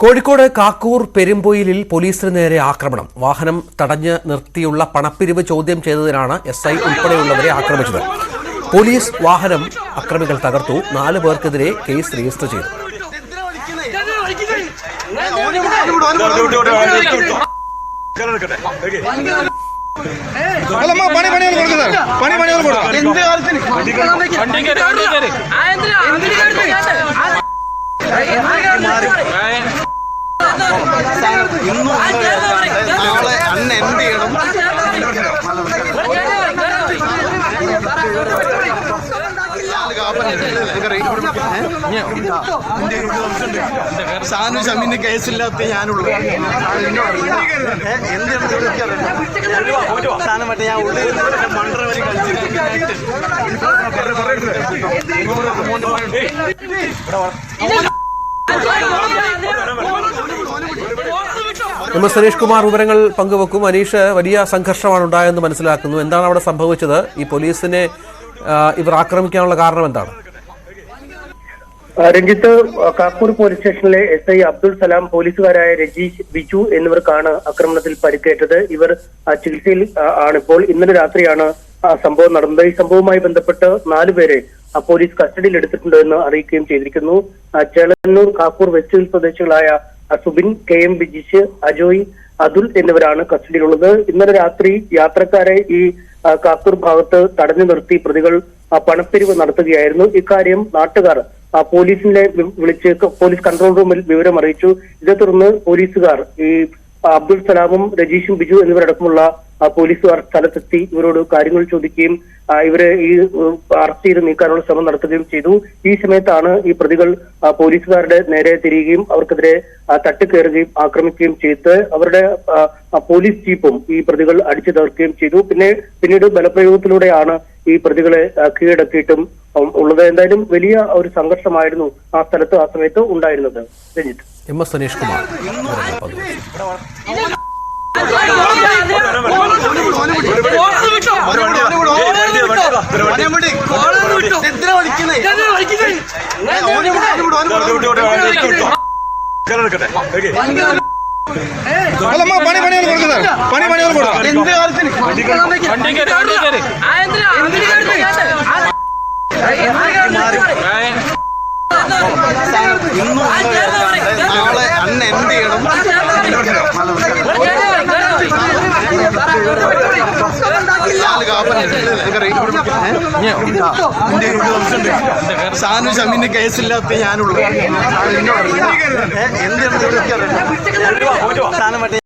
കോഴിക്കോട് കാക്കൂർ പെരുമ്പൊയിലിൽ പോലീസിന് നേരെ ആക്രമണം. വാഹനം തടഞ്ഞ് നിർത്തിയുള്ള പണപ്പിരിവ് ചോദ്യം ചെയ്തതിനാണ് SI ഉൾപ്പെടെയുള്ളവരെ ആക്രമിച്ചത്. പോലീസ് വാഹനം അക്രമികൾ തകർത്തു. 4 പേർക്കെതിരെ കേസ് രജിസ്റ്റർ ചെയ്തു. നാളെ അന്ന് എന്ത് ചെയ്യണം? സാനു ഷമീന് കേസില്ലാത്ത ഞാനുള്ളൂ. സാധനം മറ്റേ ഞാൻ ഉള്ളിൽ മണ്ടറ വരെ കളിച്ചിട്ട് സനീഷ് കുമാർ വിവരങ്ങൾ പങ്കുവെക്കും. അനീഷ്, വലിയ സംഘർഷമാണ് ഉണ്ടായതെന്ന് മനസ്സിലാക്കുന്നു. എന്താണ് അവിടെ സംഭവിച്ചത്? ഈ പോലീസിനെ ഇവർ ആക്രമിക്കാനുള്ള കാരണം എന്താണ്? രഞ്ജിത്ത്, കാക്കൂർ പോലീസ് സ്റ്റേഷനിലെ SI അബ്ദുൾ സലാം, പോലീസുകാരായ രജീഷ്, ബിജു എന്നിവർക്കാണ് ആക്രമണത്തിൽ പരിക്കേറ്റത്. ഇവർ ചികിത്സയിൽ ആണിപ്പോൾ. ഇന്നലെ രാത്രിയാണ് സംഭവം നടന്നത്. ഈ സംഭവവുമായി ബന്ധപ്പെട്ട് 4 പേരെ പോലീസ് കസ്റ്റഡിയിൽ എടുത്തിട്ടുണ്ട് എന്ന് അറിയിക്കുകയും ചെയ്തിരിക്കുന്നു. ചേളന്നൂർ കാക്കൂർ വെസ്റ്റ് ഹിൽ സ്വദേശികളായ സുബിൻ, KM ബിജീഷ്, അജോയ്, അതുൽ എന്നിവരാണ് കസ്റ്റഡിയിലുള്ളത്. ഇന്നലെ രാത്രി യാത്രക്കാരെ ഈ കാക്കൂർ ഭാഗത്ത് തടഞ്ഞു നിർത്തി പ്രതികൾ പണപ്പിരിവ് നടത്തുകയായിരുന്നു. ഇക്കാര്യം നാട്ടുകാർ പോലീസിനെ വിളിച്ച് പോലീസ് കൺട്രോൾ റൂമിൽ വിവരം അറിയിച്ചു. ഇതേ തുടർന്ന് പോലീസുകാർ ഈ അബ്ദുൾ സലാമും രജീഷും ബിജു എന്നിവരടക്കമുള്ള പോലീസുകാർ സ്ഥലത്തെത്തി ഇവരോട് കാര്യങ്ങൾ ചോദിക്കുകയും ഇവരെ ഈ അറസ്റ്റ് ചെയ്ത് നീക്കാനുള്ള ശ്രമം നടത്തുകയും ചെയ്തു. ഈ സമയത്താണ് ഈ പ്രതികൾ പോലീസുകാരുടെ നേരെ തിരിയുകയും അവർക്കെതിരെ തട്ടിക്കയറുകയും ആക്രമിക്കുകയും ചെയ്ത് അവരുടെ പോലീസ് ജീപ്പും ഈ പ്രതികൾ അടിച്ചു തകർക്കുകയും ചെയ്തു. പിന്നീട് ബലപ്രയോഗത്തിലൂടെയാണ് ഈ പ്രതികളെ കീഴടക്കിയിട്ടും ഉള്ളത്. എന്തായാലും വലിയ ഒരു സംഘർഷമായിരുന്നു ആ സ്ഥലത്ത് ആ സമയത്ത് ഉണ്ടായിരുന്നത്. രഞ്ജിത്ത്. സനീഷ് കുമാർ. നാളെ അന്ന് എന്ത് ചെയ്യണം? സാനു ഷമീന് കേസില്ലാത്ത ഞാനുള്ളൂ. എന്ത് സാധനം മറ്റേ